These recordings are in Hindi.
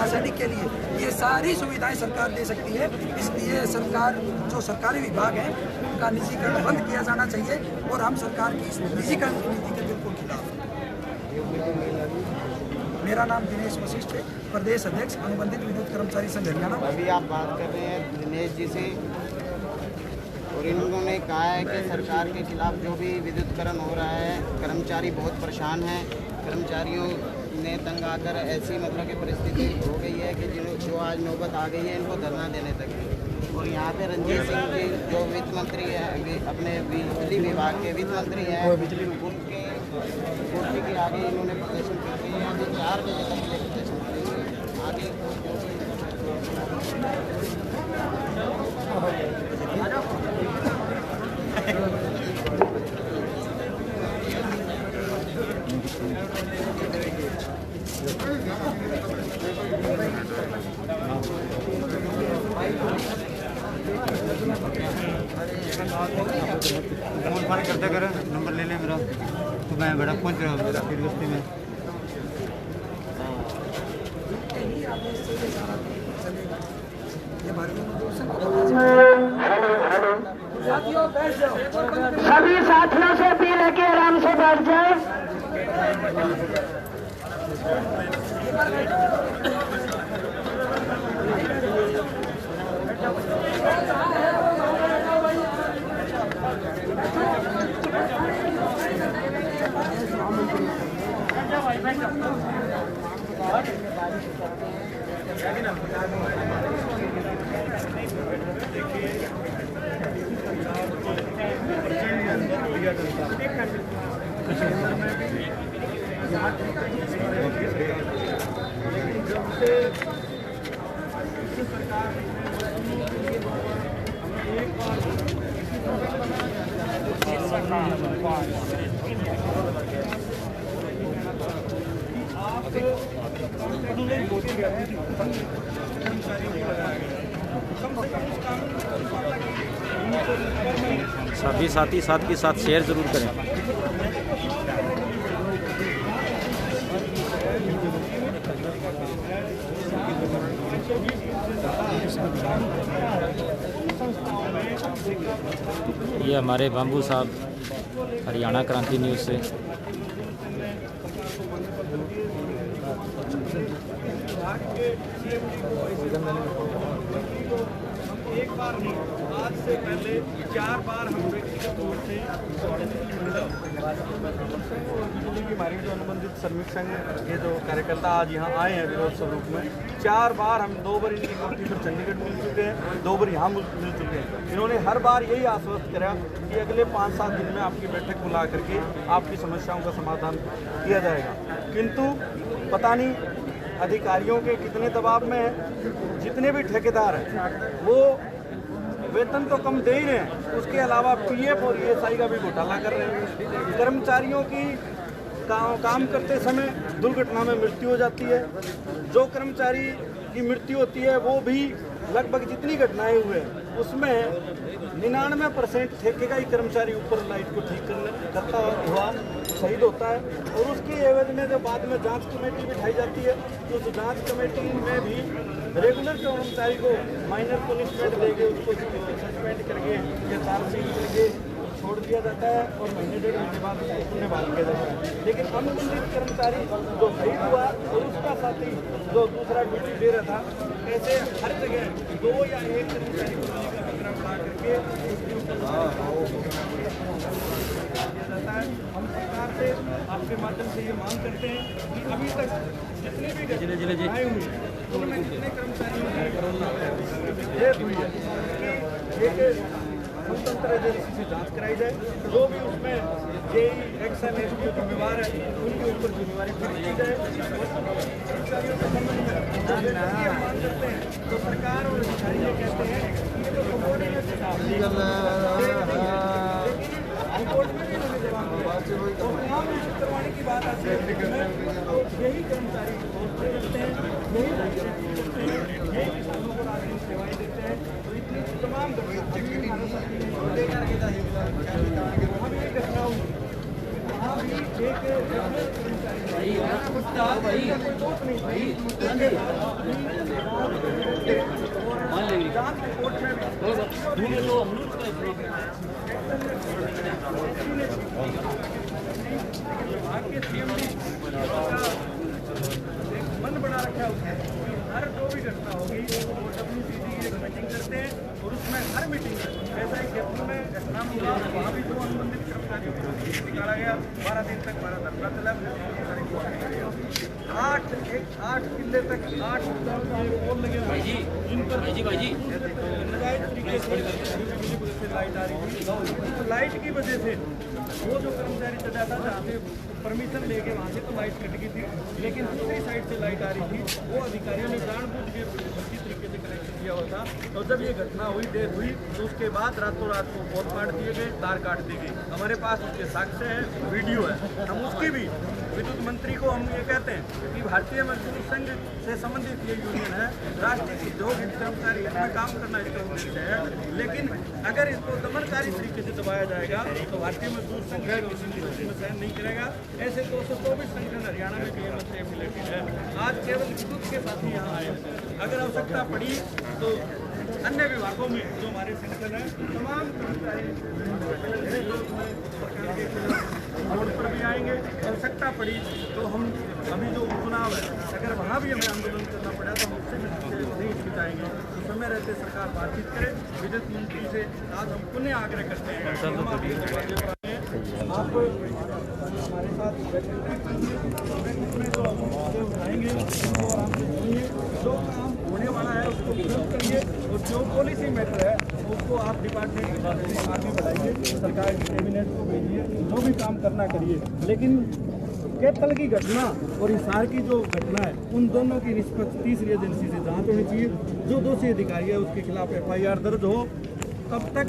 सैनिक के लिए ये सारी सुविधाएं सरकार दे सकती है। इसलिए सरकार जो सरकारी विभाग है उनका निजीकरण बंद किया जाना चाहिए और हम सरकार की इस निजीकरण की नीति के बिल्कुल खिलाफ हैं। मेरा नाम दिनेश वशिष्ठ है, प्रदेश अध्यक्ष अनुबंधित विद्युत कर्मचारी संघ हरियाणा। अभी आप बात कर रहे हैं दिनेश जी से और इन्होंने कहा है कि सरकार के खिलाफ जो भी विद्युतकरण हो रहा है, कर्मचारी बहुत परेशान हैं। कर्मचारियों ने तंग आकर ऐसी मतलब की परिस्थिति हो गई है कि जो आज नौबत आ गई है इनको धरना देने तक की। और यहाँ पे रंजीत सिंह जी जो वित्त मंत्री है, अपने बिजली विभाग के वित्त मंत्री हैं, उनके कुर्सी के आगे इन्होंने प्रदर्शन करके यहाँ से 4 बजे तक प्रदर्शन करेंगे। आगे फोन करते कर नंबर ले लें मेरा, तो मैं बड़ा पहुँच रहा हूँ मेरा फिर बस्ती में। सभी साथियों से अपील है कि आराम से बैठ जाए। सभी साथी साथ के साथ शेयर जरूर करें। ये हमारे बाबू साहब हरियाणा क्रांति न्यूज़ से। एक बार नहीं, आज से पहले 4 बार हम व्यक्तिगत तौर से बिजली की हमारी जो अनुबंधित श्रमिक संघ के जो कार्यकर्ता आज यहाँ आए हैं विरोध स्वरूप में, 4 बार हम 2 बार इनकी कोठी पर चंडीगढ़ मिल चुके हैं, 2 बार यहाँ मिल चुके हैं। इन्होंने हर बार यही आश्वस्त करा कि अगले 5-7 दिन में आपकी बैठक बुला करके आपकी समस्याओं का समाधान किया जाएगा। किंतु पता नहीं अधिकारियों के कितने दबाव में है। जितने भी ठेकेदार हैं वो वेतन तो कम दे ही रहे हैं, उसके अलावा पीएफ और ईएसआई का भी घोटाला कर रहे हैं। कर्मचारियों की काम करते समय दुर्घटना में मृत्यु हो जाती है। जो कर्मचारी की मृत्यु होती है वो भी लगभग जितनी घटनाएं हुए उसमें 99% ठेके का ही कर्मचारी ऊपर लाइट को ठीक करता हुआ शहीद होता है। और उसके एवज में जो बाद में जांच कमेटी बिठाई जाती है, तो उस जांच कमेटी में भी रेगुलर कर्मचारी को माइनर पनिशमेंट देके उसको सस्पेंड करके या चार्जशीट करके छोड़ दिया जाता है और महीने डेढ़ महीने बाद उसको पुण्य बहाल किया जाता है। लेकिन अनुबंधित कर्मचारी जो शहीद हुआ और उसका साथी जो दूसरा ड्यूटी दे रहा था, ऐसे हर जगह 2 या 1 कर्मचारी को का खतरा बढ़ा करके दिया जाता है। हम सरकार से आपके माध्यम से ये मांग करते हैं कि अभी तक जितने भी घटनाएं हुई उनमें जितने कर्मचारियों की डेथ हुई है एक स्वतंत्र एजेंसी से जांच कराई जाए। जो भी उसमें जेई एक्शन एसपी जिम्मेवार है उनके ऊपर जिम्मेवारी फिर की जाए। कर्मचारियों के संबंध में जब ये मांग करते हैं तो सरकार और अधिकारी ये कहते हैं कि ये तो सबॉर्डिनेट हाईकोर्ट में भी इन्होंने जवाब दिया और नाम निश्चित करवाने की बात आती है तो यही कर्मचारी सोचते रहते हैं, यही करते हैं, यही किसानों को नागरिक सेवाएं देते हैं। तो इतनी तमाम वहाँ भी एक घटना हुई, वहाँ भी एक कर्मचारी दोष नहीं भाई जांच रिपोर्ट में विभाग के सीएमडी एक मन बना रखा है उसने कि हर जो भी घटना होगी वो WCC की एक मीटिंग करते हैं और उसमें हर मीटिंग में ऐसा एक जयपुर में घटना हुआ, वहाँ भी जो अनुबंधित कर्मचारियों को निकाला गया 12 दिन तक हमारा धरना चला। 8 किले तक 8 पोल लगे हुए जिन पर नजायज तरीके से लाइट आ रही थी। लाइट की वजह से वो जो कर्मचारी चला था जहाँ से परमिशन लेके वहाँ से तो लाइट कट गई थी, लेकिन दूसरी साइड से लाइट आ रही थी। वो अधिकारियों ने जानबूझ के अच्छी तरीके से कनेक्शन किया हुआ था और जब ये घटना हुई, डेथ हुई, तो उसके बाद रातों रात को पोल काट दिए गए, तार काट दी गई। हमारे पास उसके साक्ष्य है, वीडियो है। हम उसकी भी विद्युत मंत्री को हम ये कहते हैं कि भारतीय मजदूर संघ से संबंधित ये यूनियन है, राष्ट्रीय उद्योग कर्मचारी इसमें काम करना इसका उद्देश्य है, लेकिन अगर इसको दमनकारी तरीके से दबाया जाएगा तो भारतीय मजदूर संघ किसी स्थिति में सहन नहीं करेगा। ऐसे 224 संगठन हरियाणा में BMS से एफिलेटेड है। आज केवल विद्युत के साथी यहाँ आए हैं। अगर आवश्यकता पड़ी तो अन्य विभागों में जो हमारे संगठन है तमाम कर्मचारी रोड पर भी आएंगे। आवश्यकता पड़ी तो हम अभी जो उपचुनाव है अगर वहाँ भी हमें आंदोलन करना पड़ा तो हम उससे भी नहीं हिचकिचाएंगे। तो समय रहते सरकार बातचीत करे विद्युत मंत्री से। आज हम पुनः आग्रह करते हैं आप हमारे साथ उठाएंगे जो काम होने वाला है उसको विरोध करिए और जो पॉलिसी मैटर है उसको आप डिपार्टमेंट के बारे में आगे बढ़ाइए, सरकार कैबिनेट को भेजिए, जो भी काम करना करिए। लेकिन कैथल की घटना और हिसार की जो घटना है उन दोनों की निष्पक्ष तीसरी एजेंसी से जांच होनी चाहिए। जो दोषी अधिकारी है उसके खिलाफ FIR दर्ज हो। तब तक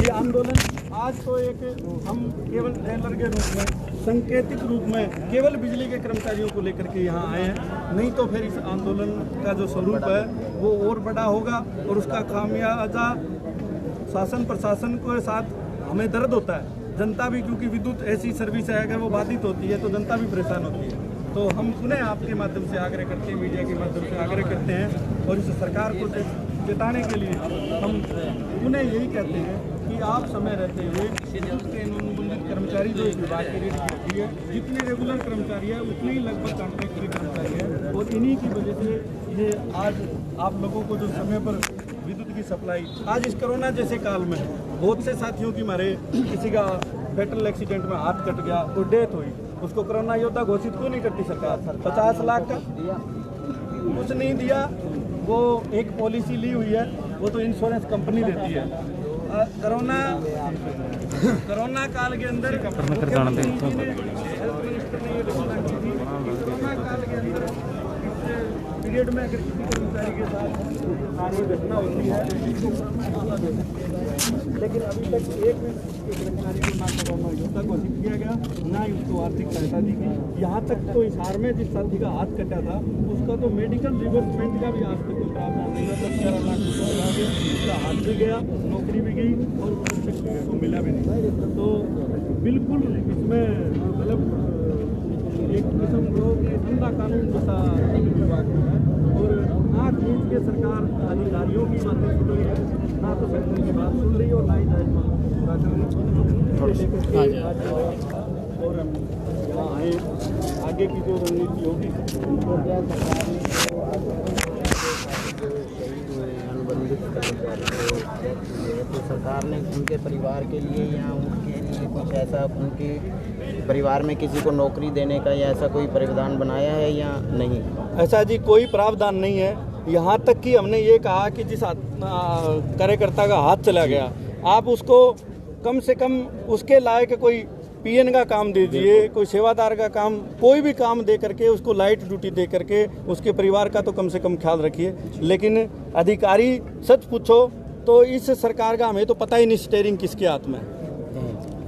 ये आंदोलन आज तो एक हम केवल ट्रेलर के रूप में, संकेतिक रूप में केवल बिजली के कर्मचारियों को लेकर के यहाँ आए हैं, नहीं तो फिर इस आंदोलन का जो स्वरूप है वो और बड़ा होगा और उसका खामियाजा शासन प्रशासन के साथ हमें दर्द होता है। जनता भी, क्योंकि विद्युत ऐसी सर्विस है अगर वो बाधित होती है तो जनता भी परेशान होती है। तो हम पुनः आपके माध्यम से आग्रह करते हैं, मीडिया के माध्यम से आग्रह करते हैं और इस सरकार को चेताने के लिए हम पुनः यही कहते हैं कि आप समय रहते हुए विद्युत के अनुबंधित कर्मचारी जो इस विभाग की रेट की होती है, जितने रेगुलर कर्मचारी है उतने ही लगभग कॉन्ट्रैक्टरी कर्मचारी है और इन्हीं की वजह से ये आज आप लोगों को जो समय पर विद्युत की सप्लाई, आज इस कोरोना जैसे काल में बहुत से साथियों की मारे किसी का फेटल एक्सीडेंट में हाथ कट गया तो डेथ हुई, उसको कोरोना योद्धा घोषित क्यों नहीं करती सरकार? 50 लाख का कुछ नहीं दिया। वो एक पॉलिसी ली हुई है, वो तो इंश्योरेंस कंपनी देती है। कोरोना काल के अंदर कोरोना काल के अंदर पीरियड में अगर किसी कर्मचारी के साथ कोई घटना होती है लेकिन अभी तक एक भी कर्मचारी को ना कोरोना योद्धा घोषित किया गया, ना ही उसको आर्थिक सहायता दी गई। यहाँ तक तो हिसार में जिस साथी का हाथ कटा था उसका तो मेडिकल रिवर्समेंट का भी आज तक कोई प्रावधान नहीं हुआ। 11 लाख रुपया उसका हाथ भी गया, नौकरी भी गई और उसको मिला भी नहीं। तो बिल्कुल इसमें मतलब एक किस्म को धंधा कानून जैसा विभाग में है और आँख मीच के सरकार अधिकारियों की बातें सुन रही है, ना तो संगठन की बात सुन रही है और ना ही और हम यहाँ आए, आगे की जो रणनीति होगी तो सरकार ने उनके परिवार के लिए या उनके लिए कुछ ऐसा उनके परिवार में किसी को नौकरी देने का या ऐसा कोई प्रावधान बनाया है या नहीं? ऐसा जी कोई प्रावधान नहीं है। यहाँ तक कि हमने ये कहा कि जिस कार्यकर्ता का हाथ चला गया, आप उसको कम से कम उसके लायक कोई पीएन का काम दे दीजिए, कोई सेवादार का काम, कोई भी काम दे करके उसको लाइट ड्यूटी दे करके उसके परिवार का तो कम से कम ख्याल रखिए। लेकिन अधिकारी सच पूछो तो इस सरकार का हमें तो पता ही नहीं स्टीयरिंग किसके हाथ में है।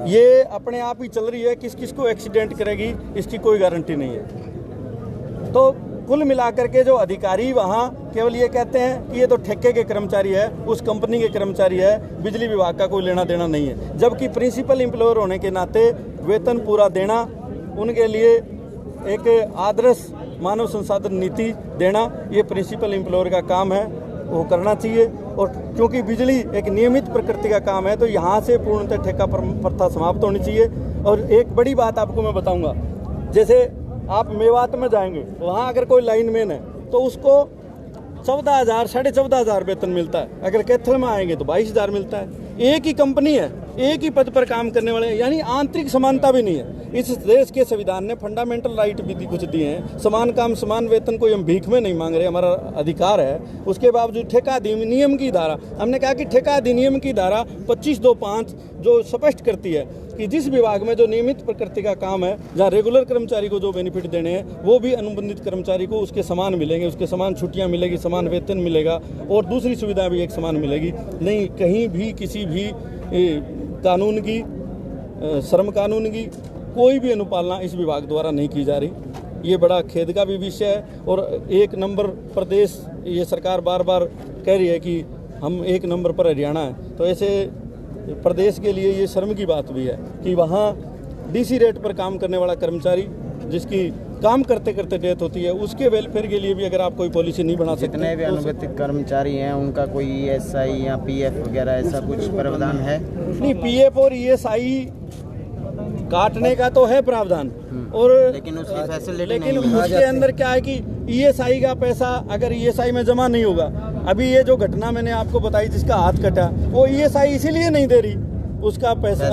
ये अपने आप ही चल रही है, किस किस को एक्सीडेंट करेगी इसकी कोई गारंटी नहीं है। तो कुल मिलाकर के जो अधिकारी वहाँ केवल ये कहते हैं कि ये तो ठेके के कर्मचारी है, उस कंपनी के कर्मचारी है, बिजली विभाग का कोई लेना देना नहीं है। जबकि प्रिंसिपल एम्प्लॉयर होने के नाते वेतन पूरा देना, उनके लिए एक आदर्श मानव संसाधन नीति देना, ये प्रिंसिपल एम्प्लॉयर का काम है, वो करना चाहिए। और क्योंकि बिजली एक नियमित प्रकृति का काम है तो यहाँ से पूर्णतः ठेका प्रथा समाप्त होनी चाहिए। और एक बड़ी बात आपको मैं बताऊँगा, जैसे आप मेवात में जाएंगे, वहाँ अगर कोई लाइनमैन है तो उसको 14,000 14,500 वेतन मिलता है। अगर कैथल में आएंगे तो 22,000 मिलता है। एक ही कंपनी है, एक ही पद पर काम करने वाले हैं, यानी आंतरिक समानता भी नहीं है। इस देश के संविधान ने फंडामेंटल राइट भी कुछ दिए हैं, समान काम समान वेतन, कोई हम भीख में नहीं मांग रहे, हमारा अधिकार है। उसके बावजूद ठेका अधिनियम की धारा, हमने कहा कि ठेका अधिनियम की धारा 25(2)(5) जो स्पष्ट करती है कि जिस विभाग में जो नियमित प्रकृति का काम है, जहाँ रेगुलर कर्मचारी को जो बेनिफिट देने हैं वो भी अनुबंधित कर्मचारी को उसके समान मिलेंगे, उसके समान छुट्टियां मिलेगी, समान वेतन मिलेगा और दूसरी सुविधा भी एक समान मिलेगी। नहीं, कहीं भी किसी भी कानून की, श्रम कानून की कोई भी अनुपालना इस विभाग द्वारा नहीं की जा रही। ये बड़ा खेद का भी विषय है। और 1 नंबर प्रदेश ये सरकार बार बार कह रही है कि हम 1 नंबर पर हरियाणा है, तो ऐसे प्रदेश के लिए ये शर्म की बात भी है कि वहाँ डीसी रेट पर काम करने वाला कर्मचारी जिसकी काम करते करते डेथ होती है, उसके वेलफेयर के लिए भी अगर आप कोई पॉलिसी नहीं बना सकते। जितने भी अनुबंधित कर्मचारी हैं उनका कोई ESI या PF वगैरह ऐसा कुछ प्रावधान है? नहीं, PF और ESI काटने का तो है प्रावधान, और लेकिन उसकी फैसिलिटी लेकिन नहीं है। उसके अंदर क्या है कि ESI का पैसा अगर ESI में जमा नहीं होगा, अभी ये जो घटना मैंने आपको बताई जिसका हाथ कटा, वो ESI इसीलिए नहीं दे रही उसका पैसा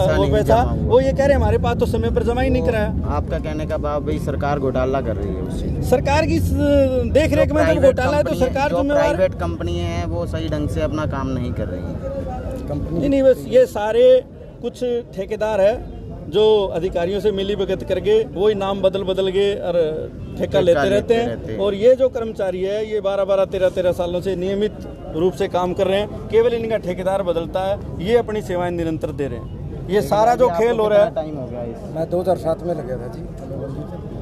वो ये कह रहे हमारे पास तो समय पर जमा ही नहीं कराया। आपका कहने का भाव भाई सरकार घोटाला कर रही है, उससे सरकार की देख रेख में जब घोटाला है तो सरकार जिम्मेवार। प्राइवेट कंपनी है वो सही ढंग से अपना काम नहीं कर रही है। नहीं, बस ये सारे कुछ ठेकेदार है जो अधिकारियों से मिली भगत करके वही नाम बदल के और ठेका लेते रहते हैं। और ये जो कर्मचारी है ये 12-12, 13-13 सालों से नियमित रूप से काम कर रहे हैं, केवल इनका ठेकेदार बदलता है, ये अपनी सेवाएं निरंतर दे रहे हैं। ये सारा जो खेल हो रहा है। टाइम हो गया इस मैं 2007 में लगा था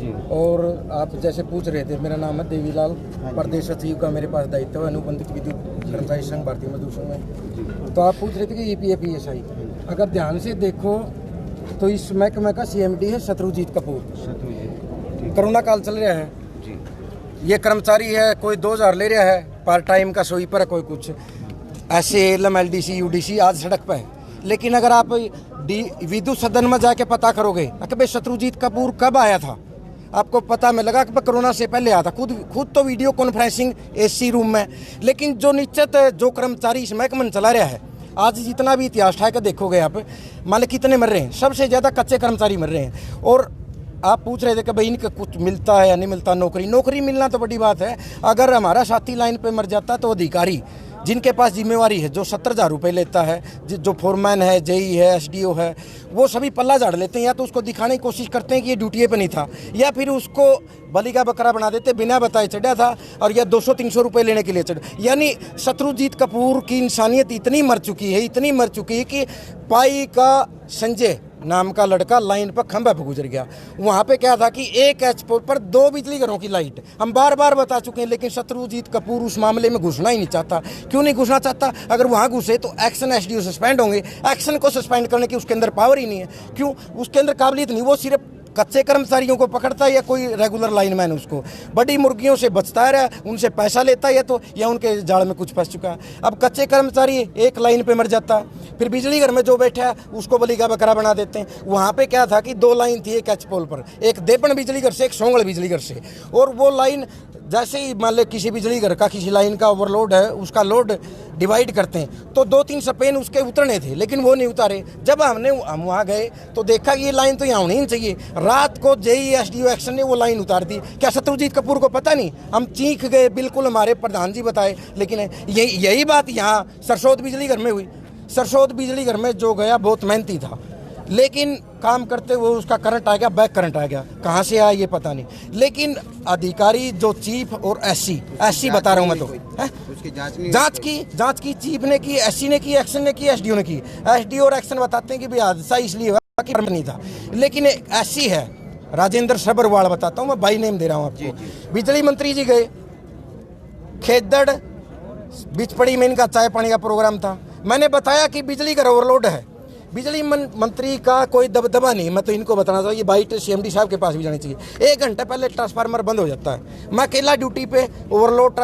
जी। और आप जैसे पूछ रहे थे, मेरा नाम है देवीलाल, प्रदेश सचिव का मेरे पास दायित्व है अनुबंधित विद्युत कर्मचारी संघ भारतीय मजदूर संघ में। तो आप पूछ रहे थे कि EPF ESI, अगर ध्यान से देखो तो इस महकमे का CMD है शत्रुजीत कपूर। कोरोना काल चल रहा है, ये कर्मचारी है, कोई 2,000 ले रहा है, पार्ट टाइम का स्वीपर है, कोई कुछ ऐसे LMLDC UDC आज सड़क पर है। लेकिन अगर आप विद्युत सदन में जाके पता करोगे कि भाई शत्रुजीत कपूर कब आया था, आपको पता में लगा कि कोरोना से पहले आया था, खुद तो वीडियो कॉन्फ्रेंसिंग AC रूम में। लेकिन जो निश्चित जो कर्मचारी इस महकमे में चला रहा है, आज जितना भी इतिहास है कि देखोगे आप, मान लो कितने मर रहे हैं, सबसे ज़्यादा कच्चे कर्मचारी मर रहे हैं। और आप पूछ रहे थे कि भाई इनका कुछ मिलता है या नहीं मिलता, नौकरी मिलना तो बड़ी बात है। अगर हमारा साथी लाइन पे मर जाता तो अधिकारी जिनके पास जिम्मेवारी है, जो 70,000 रुपये लेता है, जो फोरमैन है, JE है, SDO है, वो सभी पल्ला झाड़ लेते हैं। या तो उसको दिखाने की कोशिश करते हैं कि ये ड्यूटी पे नहीं था, या फिर उसको बलि का बकरा बना देते, बिना बताए चढ़ा था और या 200-300 रुपये लेने के लिए चढ़। यानी शत्रुजीत कपूर की इंसानियत इतनी मर चुकी है कि पाई का संजय नाम का लड़का लाइन पर खंभे पर गुजर गया। वहाँ पे क्या था कि 1 HP पर 2 बिजली घरों की लाइट। हम बार बार बता चुके हैं, लेकिन शत्रुजीत कपूर उस मामले में घुसना ही नहीं चाहता। क्यों नहीं घुसना चाहता? अगर वहाँ घुसे तो एक्शन SDO सस्पेंड होंगे। एक्शन को सस्पेंड करने की उसके अंदर पावर ही नहीं है। क्यों? उसके अंदर काबिलियत नहीं, वो सिर्फ कच्चे कर्मचारियों को पकड़ता है या कोई रेगुलर लाइनमैन उसको? बड़ी मुर्गियों से बचता रहा, उनसे पैसा लेता है तो, या उनके जाल में कुछ फंस चुका है। अब कच्चे कर्मचारी एक लाइन पे मर जाता, फिर बिजली घर में जो बैठा है उसको बलि का बकरा बना देते हैं। वहाँ पे क्या था कि 2 लाइन थी एक एच पोल पर, एक देपन बिजली घर से, एक सोंगड़ बिजली घर से, और वो लाइन जैसे ही मान लो किसी बिजली घर का किसी लाइन का ओवरलोड है, उसका लोड डिवाइड करते हैं तो 2-3 स्पेन उसके उतरने थे, लेकिन वो नहीं उतारे। जब हम वहाँ गए तो देखा कि ये लाइन तो यहाँ होनी ही चाहिए। रात को जेई एसडीओ एक्शन ने वो लाइन उतार दी। क्या शत्रुजीत कपूर को पता नहीं? हम चीख गए, बिल्कुल हमारे प्रधान जी बताए, लेकिन यही बात यहाँ सरसोद बिजली घर में हुई। सरसोद बिजली घर में जो गया बहुत मेहनती था, लेकिन काम करते हुए उसका करंट आ गया, बैक करंट आ गया। कहाँ से आया ये पता नहीं, लेकिन अधिकारी जो चीफ और एससी बता रहा हूँ मैं, तो उसकी जांच की चीफ ने की, एससी ने की, एक्शन ने की, एसडीओ ने की। एसडीओ और एक्शन बताते हैं कि भाई हादसा इसलिए हुआ कि नहीं था, लेकिन एससी है राजेंद्र सबरवाल, बताता हूँ मैं, बाई नेम दे रहा हूँ आपको। बिजली मंत्री जी गए खेदड़, बिचपड़ी में इनका चाय पानी का प्रोग्राम था। मैंने बताया कि बिजली का ओवरलोड है, बिजली मंत्री का कोई दबदबा नहीं। मैं तो इनको बताना चाहूँ, ये बाइट सीएमडी साहब के पास भी जानी चाहिए। 1 घंटे पहले ट्रांसफार्मर बंद हो जाता है, मैं अकेला ड्यूटी पे, ओवरलोड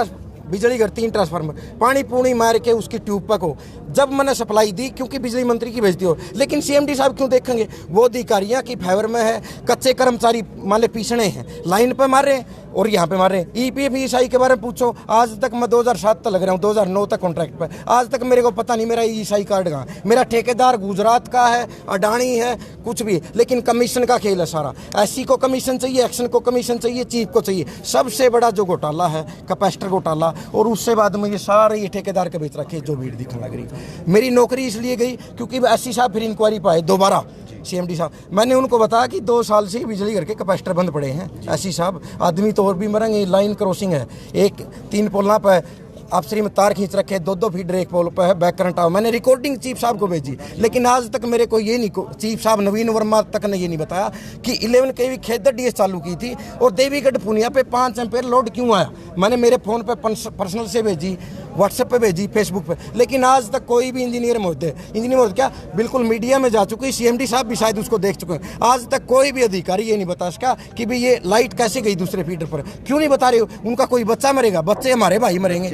बिजली घर 3 ट्रांसफार्मर, पानी पूनी मार के उसकी ट्यूब पको। जब मैंने सप्लाई दी, क्योंकि बिजली मंत्री की भेजती हो, लेकिन सीएमडी साहब क्यों देखेंगे? वो अधिकारियाँ की फेवर में है। कच्चे कर्मचारी मान ले पीछे हैं, लाइन पे मार रहे हैं और यहाँ पे मार रहे हैं। ईपीएफ ईएसआई के बारे में पूछो, आज तक मैं 2007 तक लग रहा हूँ, 2009 तक कॉन्ट्रैक्ट पे, आज तक मेरे को पता नहीं मेरा ईएसआई कार्ड कहाँ। मेरा ठेकेदार गुजरात का है, अडानी है, कुछ भी, लेकिन कमीशन का खेल है सारा। एससी को कमीशन चाहिए, एक्शन को कमीशन चाहिए, चीफ को चाहिए। सबसे बड़ा जो घोटाला है कैपेसिटर घोटाला, और उससे बाद में ये सारे ये ठेकेदार के बेच रखे जो भीड़ दिखने लग रही। मेरी नौकरी इसलिए गई क्योंकि एससी साहब फिर इंक्वायरी पाए दोबारा, सीएमडी साहब। मैंने उनको बताया कि 2 साल से बिजली घर के कैपेसिटर बंद पड़े हैं एससी साहब, आदमी तो और भी मरेंगे। लाइन क्रॉसिंग है, 3 पोलना पर आपसरी में तार खींच रखे, 2-2 फीट एक पोल पर है, बैक करंट आओ। मैंने रिकॉर्डिंग चीफ साहब को भेजी, लेकिन आज तक मेरे को ये नहीं, चीफ साहब नवीन वर्मा तक ने ये नहीं बताया कि 11 kV खेदर डीएस चालू की थी और देवीगढ़ पुनिया पे 5 एम्पेयर लोड क्यों आया। मैंने मेरे फ़ोन पे पर्सनल से भेजी, व्हाट्सएप पे भेजी, फेसबुक पे, लेकिन आज तक कोई भी इंजीनियर क्या बिल्कुल मीडिया में जा चुकी है। सीएमडी साहब भी शायद उसको देख चुके हैं। आज तक कोई भी अधिकारी ये नहीं बता सका कि भाई ये लाइट कैसे गई दूसरे फीडर पर। क्यों नहीं बता रहे हो? उनका कोई बच्चा मरेगा, बच्चे हमारे भाई मरेंगे,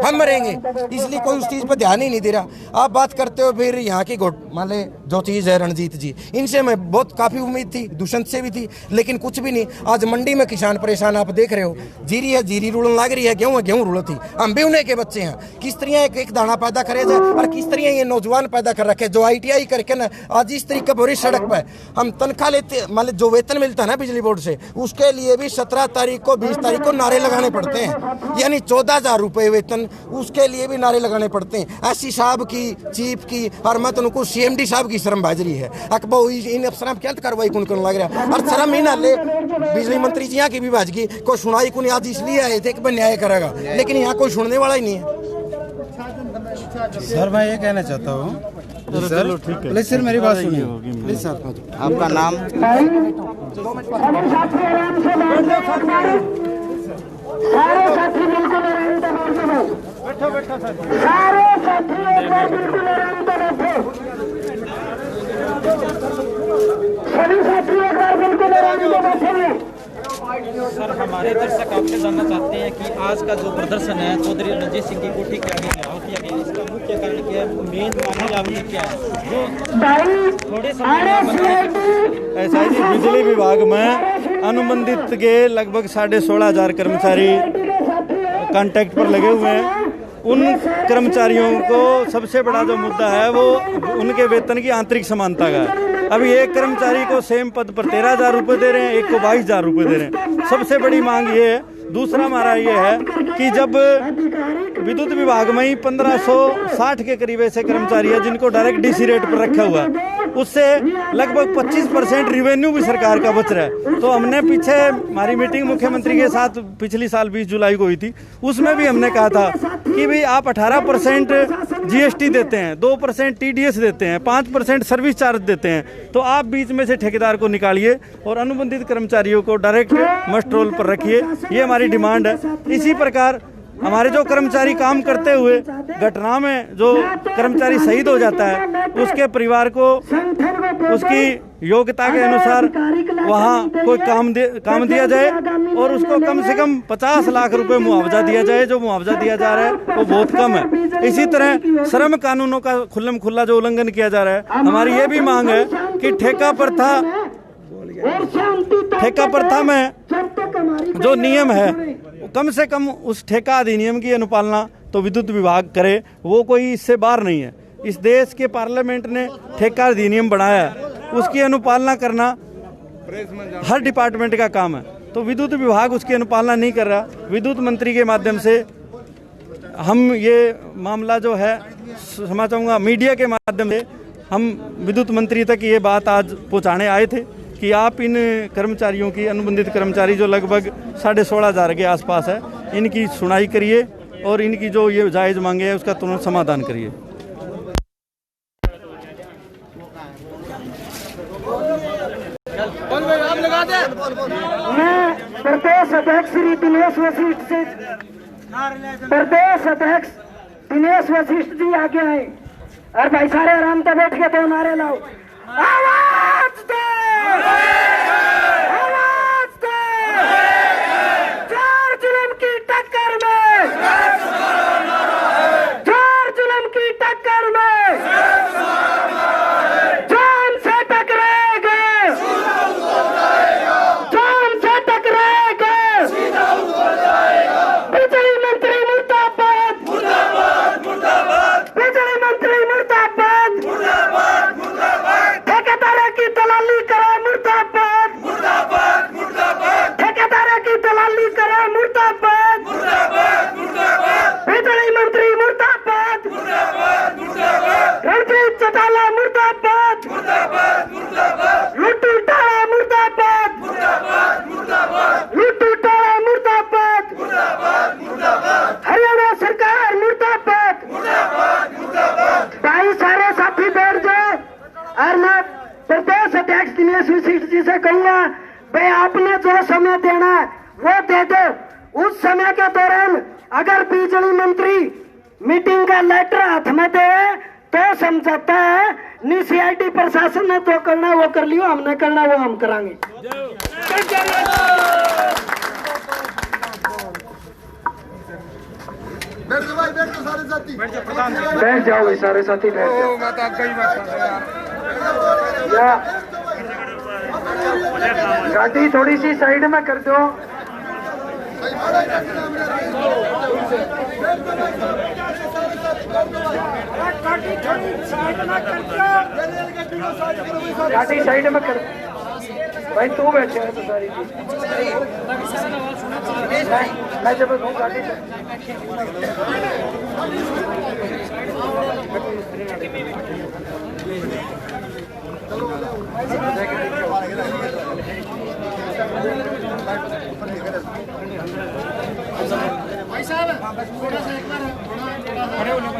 हम मरेंगे, इसलिए कोई उस चीज़ पर ध्यान ही नहीं दे रहा। आप बात करते हो फिर यहाँ की मान ले जो चीज़ है रणजीत जी, इनसे मैं बहुत काफ़ी उम्मीद थी, दुष्यंत से भी थी, लेकिन कुछ भी नहीं। आज मंडी में किसान परेशान, आप देख रहे हो। जीरी है, जीरी रुड़न लग रही है, गेहूँ है, गेहूँ रुड़ थी। हम भी उन्हीं के बच्चे हैं। किस तरह एक दाना पैदा करे जाए और किस तरह ये नौजवान पैदा कर रखे जो ITI करके ना आज इस तरीके भरी सड़क पर हम तनख्वाह लेते, मान जो वेतन मिलता है ना बिजली बोर्ड से, उसके लिए भी 17 तारीख को 20 तारीख को नारे लगाने पड़ते हैं, यानी 14,000 रुपये वेतन, उसके लिए भी नारे लगाने पड़ते हैं। एससी साहब की, चीफ की, और मैं तो उनको सीएमडी साहब की शर्म बाजरी है। अकबो इन अफसर क्या कार्रवाई कौन लग रहा है और शर्म ही ना ले। बिजली मंत्री जी यहाँ की भी भाजगी कोई सुनाई को नहीं, आज इसलिए आए थे कि मैं न्याय करेगा, लेकिन यहाँ कोई सुनने वाला ही नहीं है। सर मैं ये कहना चाहता हूँ सर, प्लीज सर मेरी बात सुनिए प्लीज सर। आपका नाम? सारे साथी बिल्कुल सारे साथी बिल्कुल सभी साथी एक बार बिल्कुल बैठे। सर हमारे दर्शक आपसे जानना चाहते हैं कि आज का जो प्रदर्शन है चौधरी रणजीत सिंह की कोठी के आगे घेराव किया गया, इसका मुख्य कारण क्या है, मेन मामले आपने क्या है जो थोड़े समय ऐसा ही बिजली विभाग में अनुबंधित के लगभग 16,500 कर्मचारी कॉन्ट्रैक्ट पर लगे हुए हैं। उन कर्मचारियों को सबसे बड़ा जो मुद्दा है वो उनके वेतन की आंतरिक समानता का है। अभी एक कर्मचारी को सेम पद पर 13,000 रुपये दे रहे हैं, एक को 22,000 रुपये दे रहे हैं। सबसे बड़ी मांग ये है। दूसरा हमारा ये है कि जब विद्युत विभाग में ही 1560 के करीब ऐसे कर्मचारी है जिनको डायरेक्ट डीसी रेट पर रखा हुआ है, उससे लगभग 25% रिवेन्यू भी सरकार का बच रहा है। तो हमने पीछे हमारी मीटिंग मुख्यमंत्री के साथ पिछली साल 20 जुलाई को हुई थी, उसमें भी हमने कहा था कि भाई आप 18% GST देते हैं, 2% TDS देते हैं, 5% सर्विस चार्ज देते हैं, तो आप बीच में से ठेकेदार को निकालिए और अनुबंधित कर्मचारियों को डायरेक्ट मस्ट रोल पर रखिए। ये हमारी डिमांड है। इसी प्रकार हमारे जो कर्मचारी काम करते हुए घटना में जो कर्मचारी शहीद हो जाता है, उसके परिवार को उसकी योग्यता के अनुसार वहाँ कोई काम दिया जाए और उसको कम से कम 50 लाख रुपए मुआवजा दिया जाए। जो मुआवजा दिया जा रहा है वो बहुत कम है। इसी तरह श्रम कानूनों का खुल्लम खुल्ला जो उल्लंघन किया जा रहा है, हमारी ये भी मांग है कि ठेका प्रथा में जो नियम है कम से कम उस ठेका अधिनियम की अनुपालना तो विद्युत विभाग करे, वो कोई इससे बाहर नहीं है। इस देश के पार्लियामेंट ने ठेका अधिनियम बनाया है, उसकी अनुपालना करना हर डिपार्टमेंट का काम है। तो विद्युत विभाग उसकी अनुपालना नहीं कर रहा। विद्युत मंत्री के माध्यम से हम ये मामला जो है क्षमा चाहूँगा, मीडिया के माध्यम से हम विद्युत मंत्री तक ये बात आज पहुँचाने आए थे कि आप इन कर्मचारियों की, अनुबंधित कर्मचारी जो लगभग 16,500 के आसपास है, इनकी सुनाई करिए और इनकी जो ये जायज़ मांगे है उसका तुरंत समाधान करिए। मैं प्रदेश अध्यक्ष श्री दिनेश वशिष्ठ से, प्रदेश अध्यक्ष दिनेश वशिष्ठ जी आगे आए और भाई सारे आराम से बैठ के 2 नारे लाओ। आवाज दे, आवाज दे, 4 जुल्म की टक्कर में, 4 जुल्म की टक्कर में जान से टकराएगा, जान से टकराएगा। बिजली मंत्री मुर्दाबाद, बिजली मंत्री मुर्दाबाद, ठेकेदारों की दलाली करा मुर्दाबाद, ठेकेदारों की दलाली करा मुर्दाबाद, बिजली मंत्री मुर्दाबाद, रणजीत चौटाला मुर्दाबाद, लुट्टू टाला मुर्दाबाद, लुट्टू टाला मुर्दाबाद, हरियाणा सरकार मुर्दाबाद। भाई सारे साथी बैठ जाओ और मैं प्रदेश अध्यक्ष दिनेश वशिष्ठ जी से कहूंगा, भाई आपने जो समय देना है वो दे दो। उस समय के दौरान अगर बिजली मंत्री मीटिंग का लेटर हाथ में दे तो समझौता है, नहीं CID प्रशासन ने तो करना वो कर लियो, हमने करना वो हम करांगे। बैठ जाओ भाई सारे साथी, बैठ जाओ। गाड़ी थोड़ी सी साइड में कर दो। गाड़ी साइड में कर भाई, तू बैठे है तो सारी मैं जब गाड़ी भाई साहब थोड़ा सा एक बार खड़े होने को